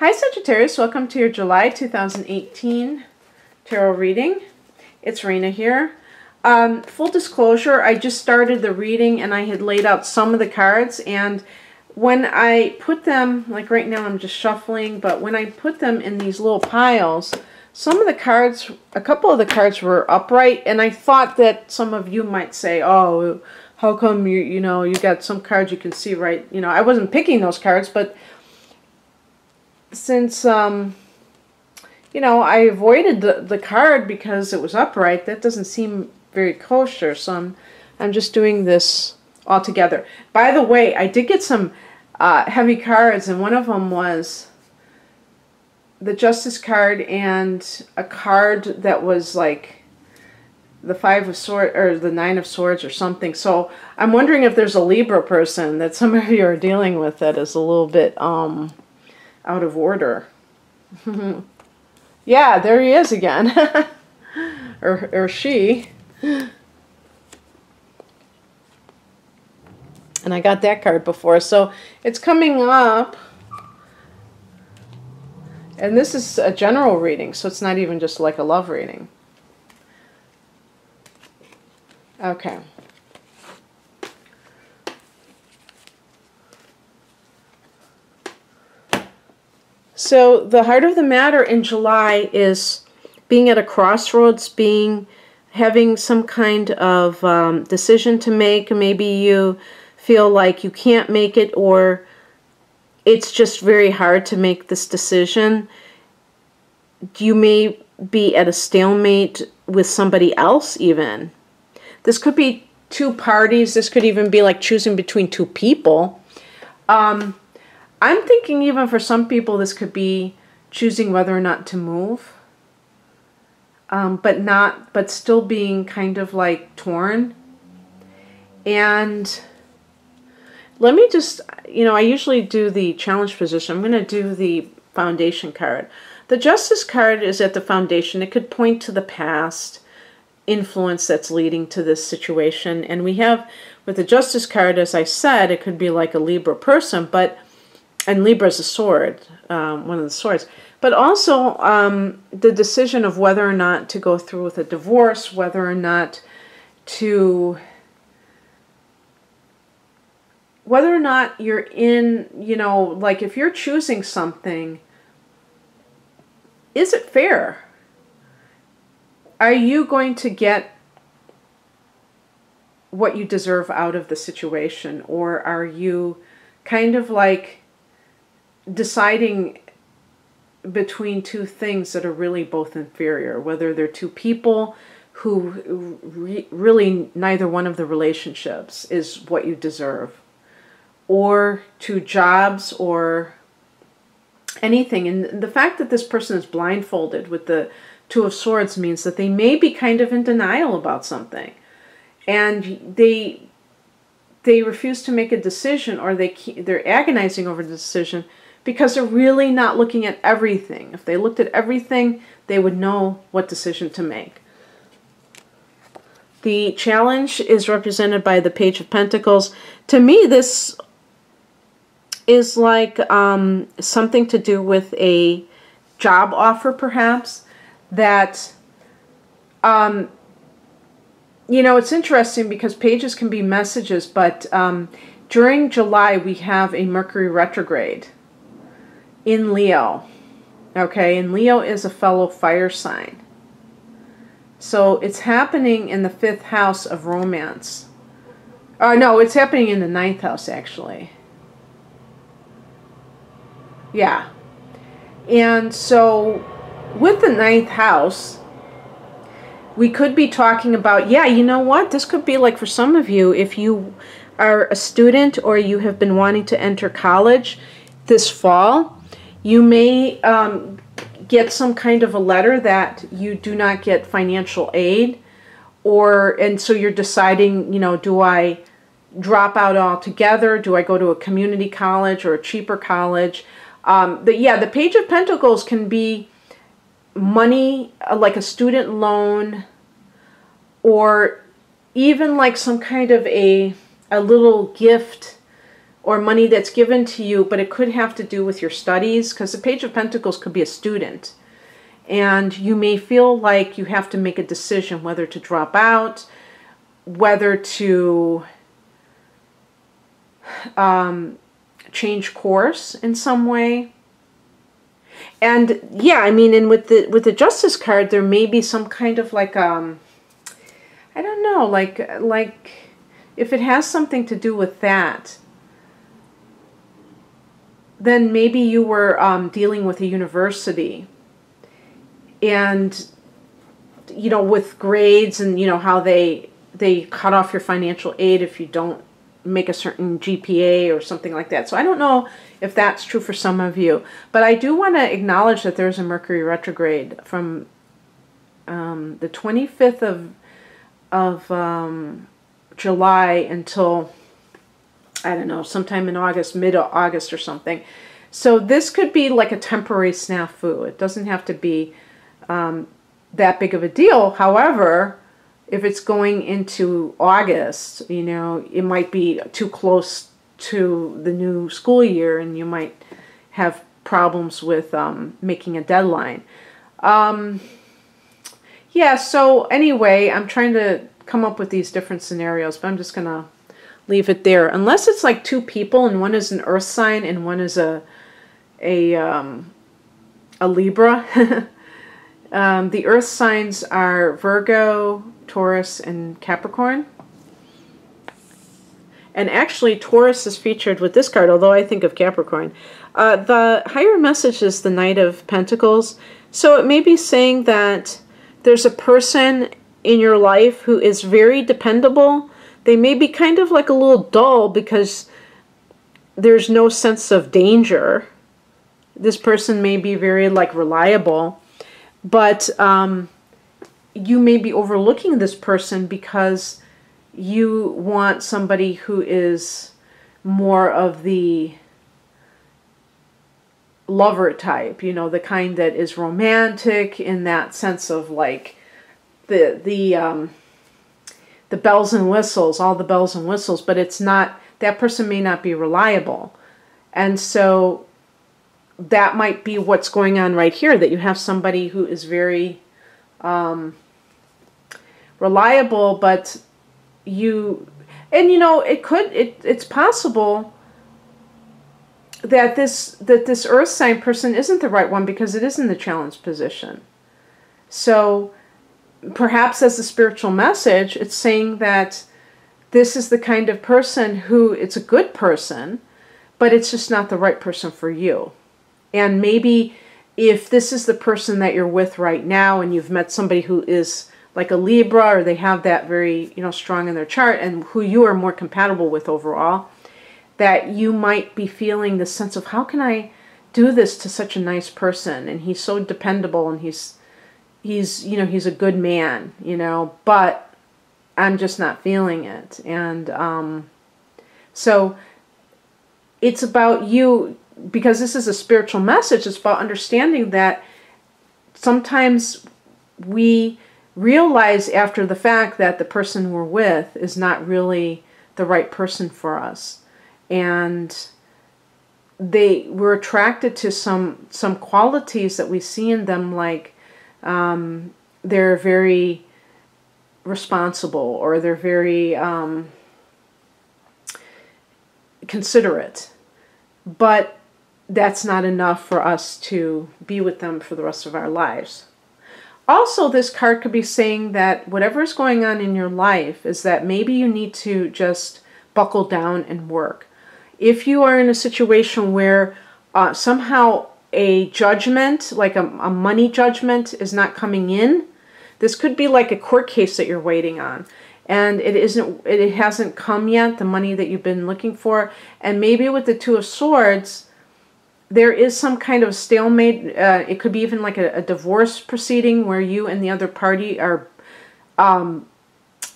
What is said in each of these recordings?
Hi Sagittarius, welcome to your July 2018 tarot reading. It's Rena here. Full disclosure, I just started the reading and I had laid out some of the cards, and when I put them, like right now I'm just shuffling, but when I put them in these little piles, some of the cards, a couple of the cards were upright, and I thought that some of you might say, oh, how come you got some cards you can see right, I wasn't picking those cards, but since, I avoided the card because it was upright, that doesn't seem very kosher, so I'm just doing this all together. By the way, I did get some heavy cards, and one of them was the Justice card and a card that was like the Five of Swords or the Nine of Swords or something. So I'm wondering if there's a Libra person that some of you are dealing with that is a little bit out of order. Yeah, there he is again. or she. And I got that card before, so it's coming up. And this is a general reading, so it's not even just like a love reading. Okay. So the heart of the matter in July is being at a crossroads, having some kind of decision to make. Maybe you feel like you can't make it, or it's just very hard to make this decision. You may be at a stalemate with somebody else even. This could be two parties. This could even be like choosing between two people. I'm thinking even for some people this could be choosing whether or not to move, but still being kind of like torn. And let me just, I usually do the challenge position. I'm going to do the foundation card. The Justice card is at the foundation. It could point to the past influence that's leading to this situation. And we have, with the Justice card, as I said, it could be like a Libra person, and Libra is a sword, one of the swords. But also the decision of whether or not to go through with a divorce, whether or not you're in, like if you're choosing something, is it fair? Are you going to get what you deserve out of the situation? Or are you kind of like deciding between two things that are really both inferior, whether they're two people who really neither one of the relationships is what you deserve, or two jobs or anything. And the fact that this person is blindfolded with the Two of Swords means that they may be kind of in denial about something, and they refuse to make a decision, or they're agonizing over the decision because they're really not looking at everything. If they looked at everything, they would know what decision to make. The challenge is represented by the Page of Pentacles. To me, this is like something to do with a job offer, perhaps, that, it's interesting because pages can be messages, but during July we have a Mercury retrograde in Leo, okay, and Leo is a fellow fire sign. So it's happening in the 5th house of romance. No, it's happening in the 9th house, actually. Yeah. And so with the 9th house, we could be talking about, yeah, you know what? This could be like for some of you, if you are a student or you have been wanting to enter college this fall, you may get some kind of a letter that you do not get financial aid, and so you're deciding, do I drop out altogether? Do I go to a community college or a cheaper college? The Page of Pentacles can be money, like a student loan, or even like some kind of a little gift or money that's given to you, but it could have to do with your studies, because the Page of Pentacles could be a student. And you may feel like you have to make a decision whether to drop out, whether to change course in some way. And yeah, I mean, and with the Justice card, there may be some kind of like I don't know, like if it has something to do with that, then maybe you were dealing with a university, and you know, with grades, and you know how they cut off your financial aid if you don't make a certain GPA or something like that. So I don't know if that's true for some of you, but I do want to acknowledge that there's a Mercury retrograde from the 25th of July until, I don't know, sometime in August, mid-August or something. So this could be like a temporary snafu. It doesn't have to be that big of a deal. However, if it's going into August, you know, it might be too close to the new school year, and you might have problems with making a deadline. Yeah, so anyway, I'm trying to come up with these different scenarios, but I'm just going to leave it there. Unless it's like two people, and one is an earth sign and one is a Libra. The earth signs are Virgo, Taurus, and Capricorn. And actually, Taurus is featured with this card, although I think of Capricorn. The higher message is the Knight of Pentacles. So it may be saying that there's a person in your life who is very dependable. They may be kind of like a little dull because there's no sense of danger. This person may be very like reliable, but you may be overlooking this person because you want somebody who is more of the lover type, you know, the kind that is romantic in that sense of like the bells and whistles, all the bells and whistles, but it's not, that person may not be reliable. And so that might be what's going on right here, that you have somebody who is very reliable, but and you know, it's possible that this earth sign person isn't the right one because it is in the challenge position. So perhaps as a spiritual message, it's saying that this is the kind of person who, it's a good person, but it's just not the right person for you. And maybe if this is the person that you're with right now, and you've met somebody who is like a Libra, or they have that very, you know, strong in their chart, and who you are more compatible with overall, that you might be feeling this sense of, how can I do this to such a nice person? And he's so dependable, and he's you know, he's a good man, you know, but I'm just not feeling it. And so it's about you, because this is a spiritual message. It's about understanding that sometimes we realize after the fact that the person we're with is not really the right person for us. And we're attracted to some qualities that we see in them, like they're very responsible, or they're very considerate. But that's not enough for us to be with them for the rest of our lives. Also, this card could be saying that whatever is going on in your life is that maybe you need to just buckle down and work. If you are in a situation where somehow a judgment, like a money judgment, is not coming in, this could be like a court case that you're waiting on, and it hasn't come yet, the money that you've been looking for. And maybe with the Two of Swords, there is some kind of stalemate. It could be even like a divorce proceeding where you and the other party are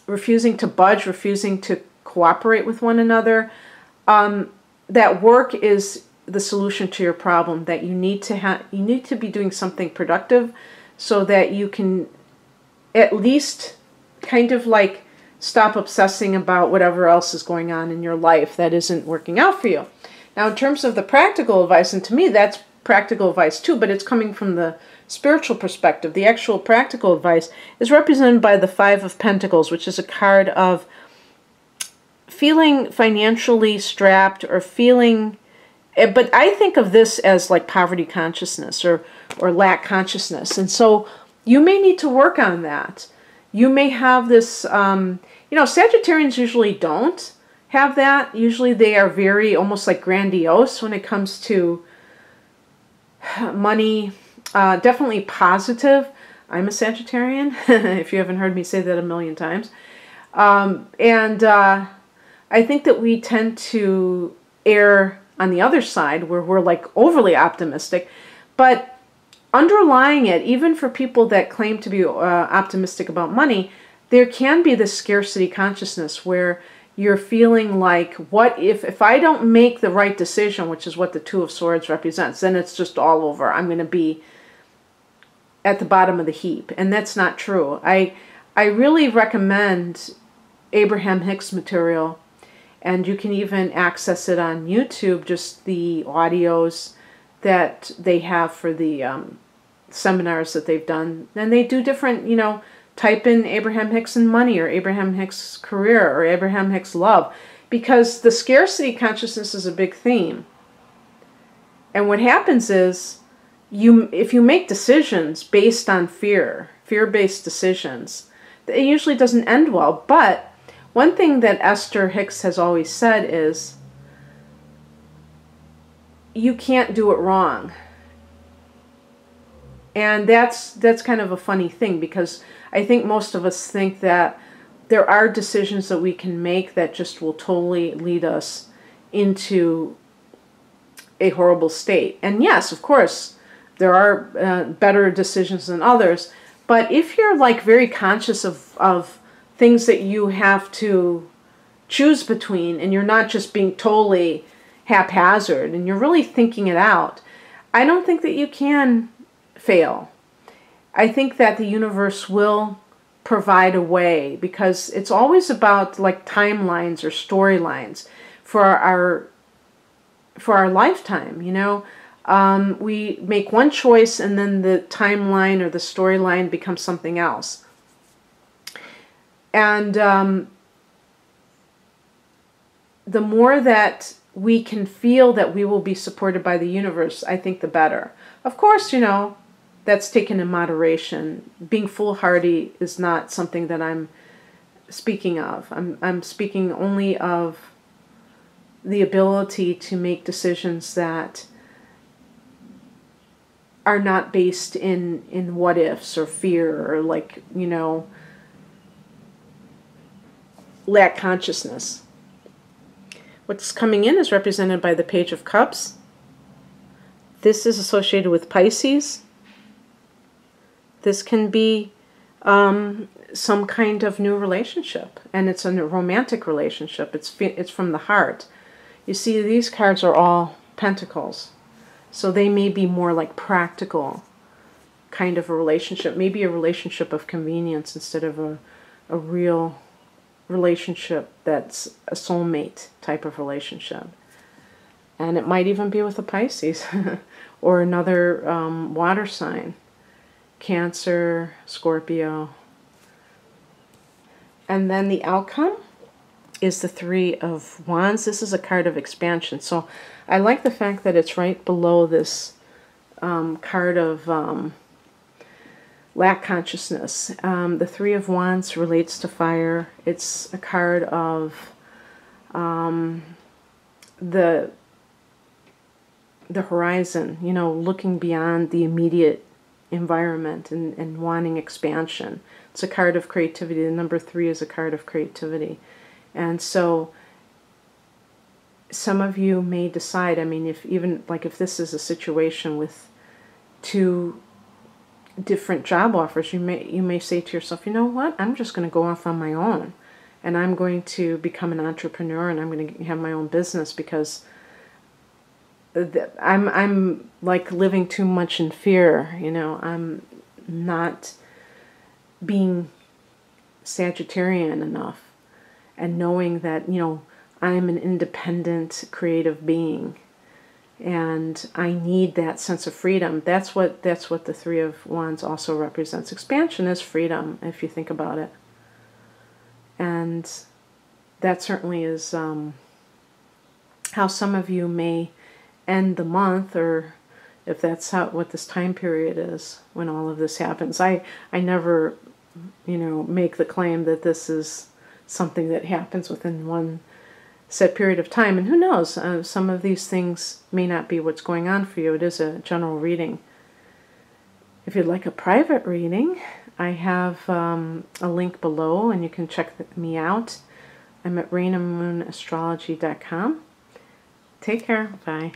refusing to budge, refusing to cooperate with one another. That work is the solution to your problem, that you need to be doing something productive so that you can at least kind of like stop obsessing about whatever else is going on in your life that isn't working out for you. Now, in terms of the practical advice, and to me that's practical advice too, but it's coming from the spiritual perspective. The actual practical advice is represented by the Five of Pentacles, which is a card of feeling financially strapped or feeling, but I think of this as like poverty consciousness or lack consciousness. And so you may need to work on that. You may have this, Sagittarians usually don't have that. Usually they are very almost like grandiose when it comes to money. Definitely positive. I'm a Sagittarian, if you haven't heard me say that a million times. I think that we tend to err on the other side where we're like overly optimistic. But underlying it, even for people that claim to be optimistic about money, there can be this scarcity consciousness where you're feeling like, what if I don't make the right decision, which is what the Two of Swords represents, then it's just all over. I'm going to be at the bottom of the heap. And that's not true. I really recommend Abraham Hicks material, and you can even access it on YouTube, just the audios that they have for the seminars that they've done. And they do different, type in Abraham Hicks and money, or Abraham Hicks career, or Abraham Hicks love, because the scarcity consciousness is a big theme. And what happens is, if you make decisions based on fear-based decisions, it usually doesn't end well. But one thing that Esther Hicks has always said is, you can't do it wrong. And that's kind of a funny thing, because I think most of us think that there are decisions that we can make that just will totally lead us into a horrible state. And yes, of course, there are better decisions than others. But if you're like very conscious of things that you have to choose between, and you're not just being totally haphazard, and you're really thinking it out, I don't think that you can fail. I think that the universe will provide a way, because it's always about like timelines or storylines for our lifetime. We make one choice, and then the timeline or the storyline becomes something else. And the more that we can feel that we will be supported by the universe, I think the better. Of course, that's taken in moderation. Being foolhardy is not something that I'm speaking of. I'm speaking only of the ability to make decisions that are not based in what ifs or fear or lack consciousness. What's coming in is represented by the Page of Cups. This is associated with Pisces. This can be some kind of new relationship, and it's a romantic relationship. It's from the heart. You see, these cards are all pentacles, so they may be more like practical kind of a relationship, maybe a relationship of convenience instead of a real relationship that's a soulmate type of relationship. And it might even be with a Pisces or another water sign, Cancer, Scorpio. And then the outcome is the Three of Wands. This is a card of expansion. So I like the fact that it's right below this card of lack consciousness. The Three of Wands relates to fire. It's a card of the horizon, looking beyond the immediate environment and wanting expansion. It's a card of creativity. The number 3 is a card of creativity. And so some of you may decide, if this is a situation with 2 different job offers, you may say to yourself, you know what, I'm just going to go off on my own, and I'm going to become an entrepreneur, and I'm going to have my own business, because I'm like living too much in fear. I'm not being Sagittarian enough. and knowing that, you know, I'm an independent creative being and I need that sense of freedom. That's what the Three of Wands also represents. Expansion is freedom, if you think about it. And that certainly is how some of you may end the month, or if that's what this time period is when all of this happens. I never, you know, make the claim that this is something that happens within one set period of time. And who knows, some of these things may not be what's going on for you. It is a general reading. If you'd like a private reading, I have a link below and you can check me out. I'm at rainamoonastrology.com. Take care. Bye.